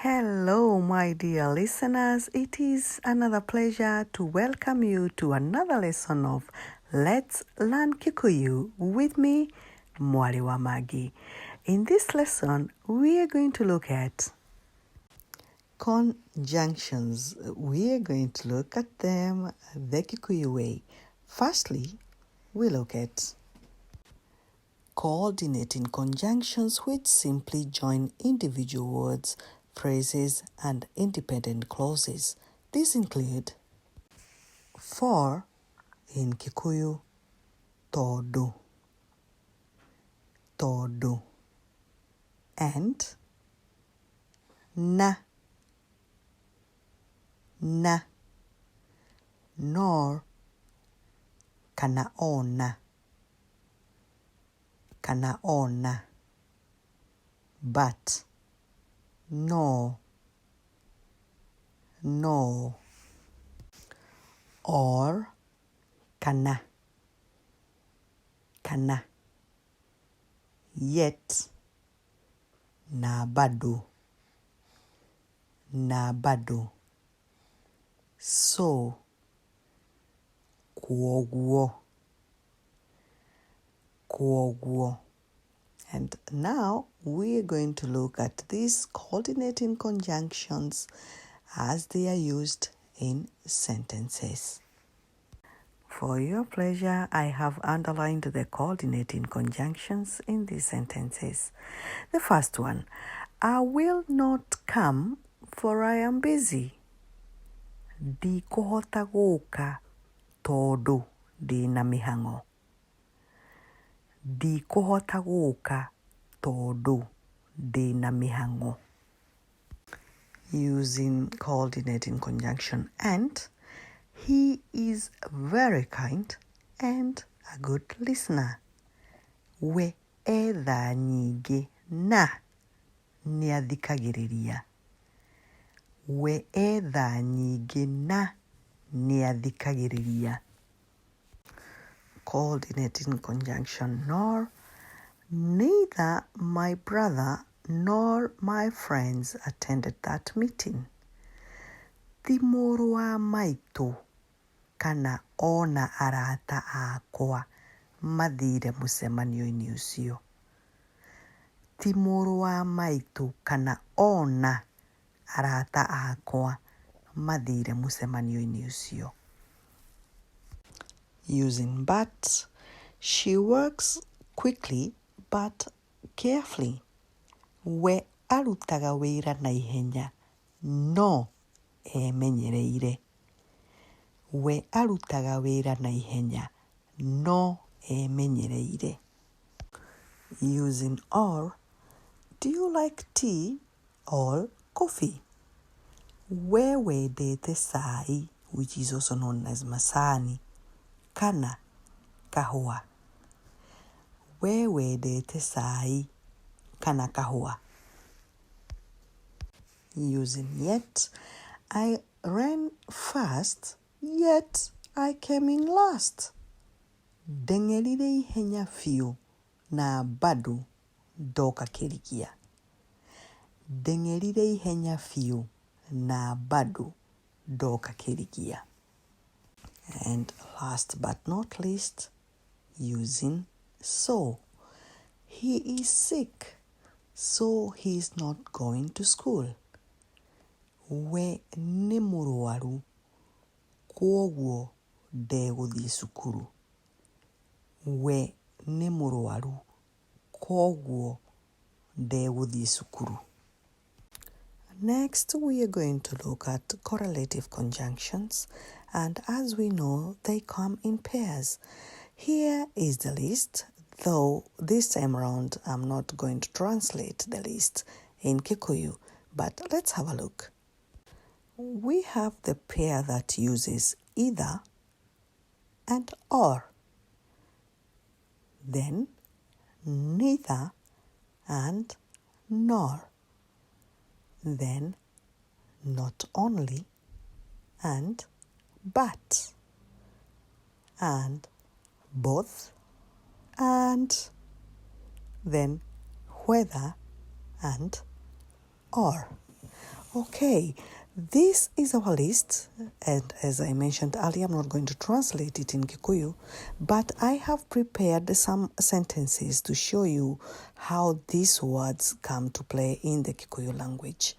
Hello, my dear listeners. It is another pleasure to welcome you to another lesson of Let's Learn Kikuyu with me, Mwali wa Magi. In this lesson, we are going to look at conjunctions. We are going to look at them the Kikuyu way. Firstly, we look at coordinating conjunctions which simply join individual words, phrases, and independent clauses. These include for in Kikuyu, todo, todo, and na, na, nor, kana ona, kana ona, but, no, no, or kana, kana, yet, na bado, na bado, so, kuoguo, kuoguo. And now we're going to look at these coordinating conjunctions as they are used in sentences. For your pleasure, I have underlined the coordinating conjunctions in these sentences. The first one, I will not come for I am busy. Ndikuhota gũka tondũ ndĩna mĩhang'o. Ndikuhota gũka tondũ ndĩna mĩhang'o. Using coordinating conjunction and, he is very kind and a good listener. We etha nyingĩ na nĩathikagĩrĩria. We etha nyingĩ na nĩathikagĩrĩria. Coordinating conjunction nor, neither my brother nor my friends attended that meeting. Ti mũrũ wa maitũ kana ona arata akwa mathire mũcemanio-inĩ ũcio. Ti mũrũ wa maitũ kana ona arata akwa mathire mũcemanio-inĩ ũcio. Using but, she works quickly but carefully. We arutaga wĩra na ihenya no emenyereire. We arutaga wĩra na ihenya no emenyereire. Using or, do you like tea or coffee? We wendete cai, which is also known as masani, kana kahua. We wendete cai kana kahua. Using yet, I ran fast, yet I came in last. Ndengerire ihenya fiu na bado ndoka kĩrikia. Ndengerire ihenya fiu na bado ndoka kĩrikia. And last but not least, using so. He is sick, so he is not going to school. We nĩ mũrũaru, kwoguo ndegũthiĩ cukuru. We nĩ mũrũaru, kwoguo ndegũthiĩ cukuru. Next, we are going to look at correlative conjunctions, and as we know, they come in pairs. Here is the list, though this time around I'm not going to translate the list in Kikuyu, but let's have a look. We have the pair that uses either and or. Then neither and nor. Then not only and but. And both and. Then whether and or. Okay, this is our list, and as I mentioned earlier, I'm not going to translate it in Kikuyu, but I have prepared some sentences to show you how these words come to play in the Kikuyu language.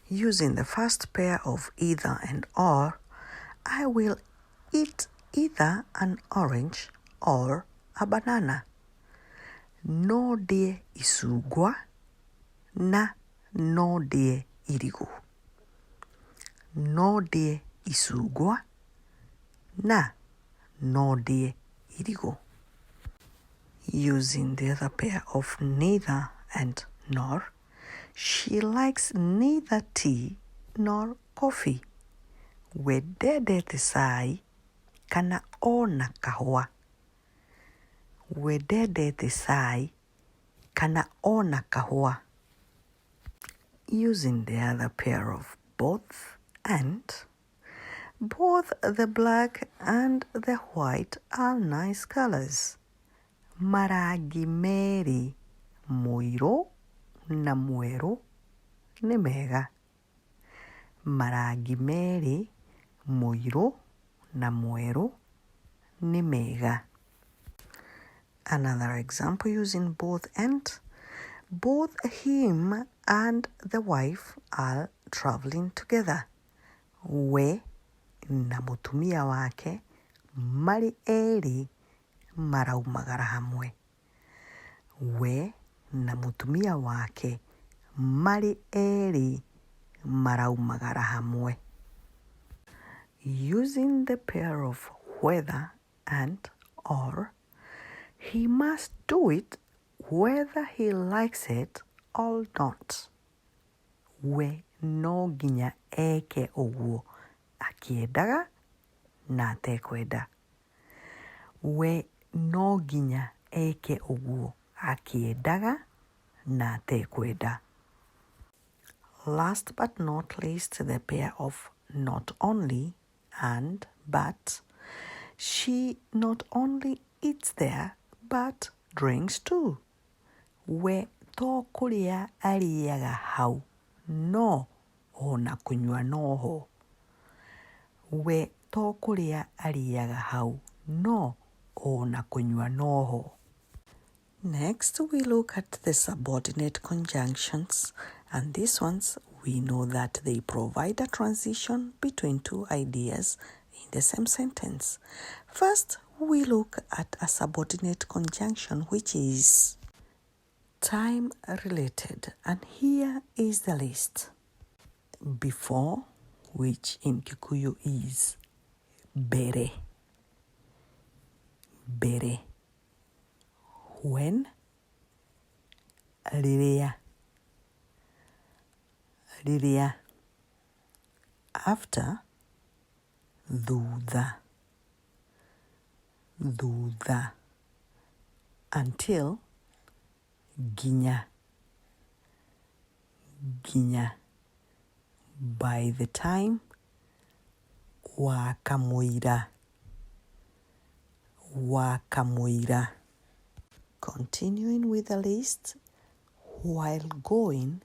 Using the first pair of either and or, I will eat either an orange or a banana. No ndĩe icungwa na no ndĩe irigũ. No ndĩe icungwa na no ndĩe irigũ. Using the other pair of neither and nor, she likes neither tea nor coffee. We ndendete cai kana ona kahũa. We ndendete cai kana ona kahũa. Using the other pair of both and, both the black and the white are nice colors. Marangi merĩ, mũirũ na mwerũ nĩ mega. Marangi merĩ, mũirũ na mwerũ nĩ mega. Another example using both and. Both him and the wife are traveling together. We na mũtumia wake marĩ erĩ maraumagara hamwe. We na mũtumia wake marĩ erĩ maraumagara hamwe. Using the pair of whether and or, he must do it whether he likes it or not. We no nginya eke ũguo akĩendaga na atekwenda. We no nginya eke ũguo akĩendaga na atekwenda. Last but not least, the pair of not only and but. She not only eats there but drinks too. We to kũrĩa arĩaga hau, no ona kũnyua noho. We to kũrĩa arĩaga hau, no ona kũnyua noho. Next, we look at the subordinate conjunctions, and these ones we know that they provide a transition between two ideas in the same sentence. First, we look at a subordinate conjunction which is time related, and here is the list. Before, which in Kikuyu is bere. Bere. When, rĩrĩa. Rĩrĩa. After, thutha. Thutha. Until, nginya. Nginya. By the time, wa kamũira. Wa kamũira. Continuing with the list, while going,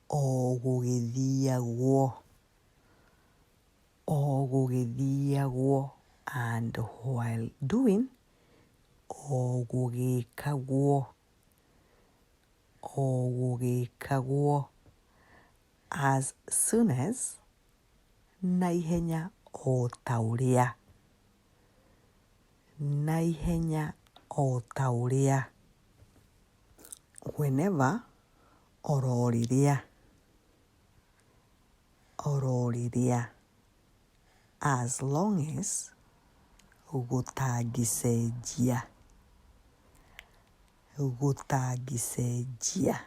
o gũgĩthiagwo. O gũgĩthiagwo. And while doing, o gũgĩkagwo. O gũgĩkagwo. As soon as, naihenya o ta ũrĩa. Naihenya o ta ũrĩa. Whenever, oro rĩrĩa. Oro rĩrĩa. As long as, gũtangĩcenjia. Gũtangĩcenjia.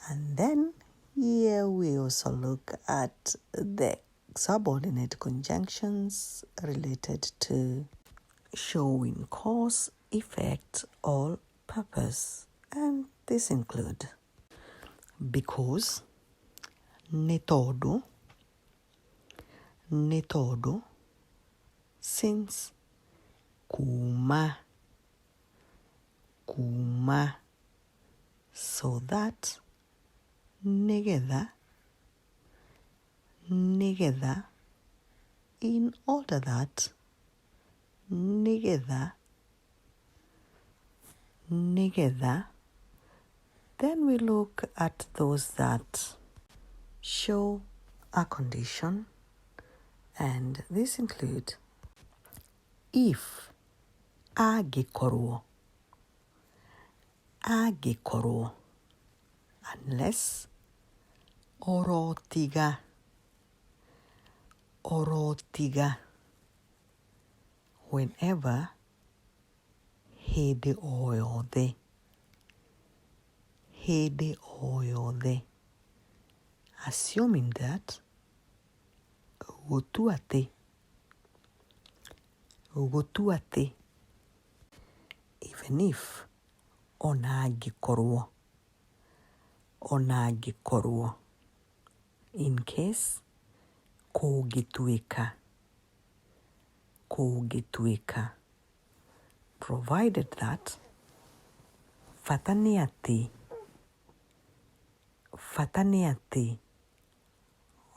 And then, here we also look at the subordinate conjunctions related to showing cause, effect, or purpose. And these include because, nĩ tondũ, since, kuma, so that, Nigeda, nigeda, in order that, nigeda, nigeda. Then we look at those that show a condition, and these include if agikorwo, agikorwo, unless orotiga, orotiga, whenever hĩndĩ o yothe, hĩndĩ o yothe, assuming that gũtua atĩ, even if ona angĩkorwo, in case kũngĩtuĩka, provided that bata nĩ atĩ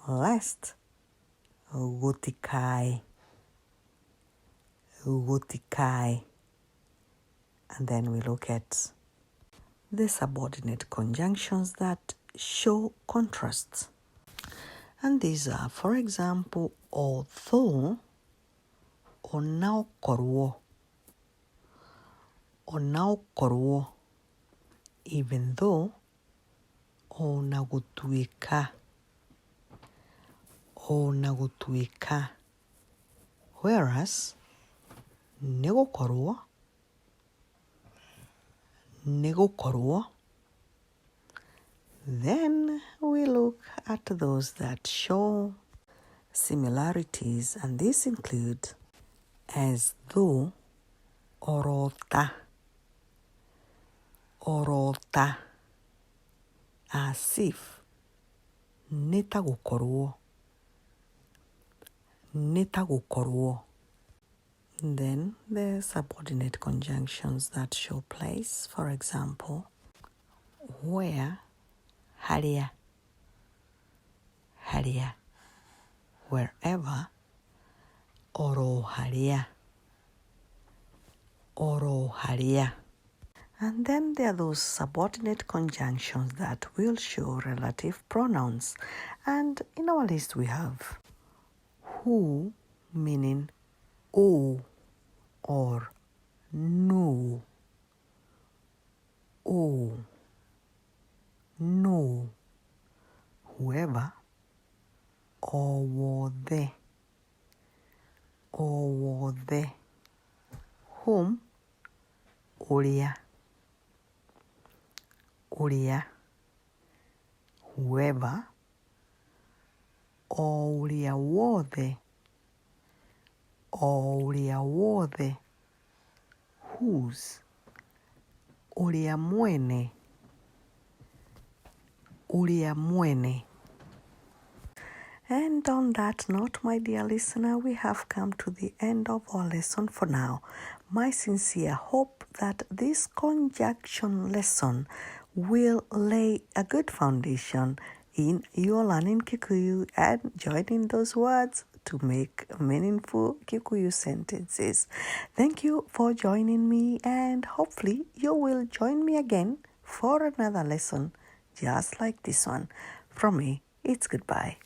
lest gũtikae, and then we look at the subordinate conjunctions that show contrasts. And these are, for example, although, onaokorwo, even though, ona gũtuĩka, whereas nĩgũkorwo, then we look at those that show similarities, and these include as though, orota, as if, nĩtagũkorwo. Then the subordinate conjunctions that show place, for example, where, harĩa, wherever, oro harĩa. And then there are those subordinate conjunctions that will show relative pronouns. And in our list we have who, meaning o or no. O, no. Whoever, owothe, whom, ũrĩa, whoever, o ũrĩa wothe, whose, ũrĩa mwene. And on that note, my dear listener, we have come to the end of our lesson for now. My sincere hope that this conjunction lesson will lay a good foundation in your learning Kikuyu and joining those words to make meaningful Kikuyu sentences. Thank you for joining me, and hopefully you will join me again for another lesson just like this one. From me, it's goodbye.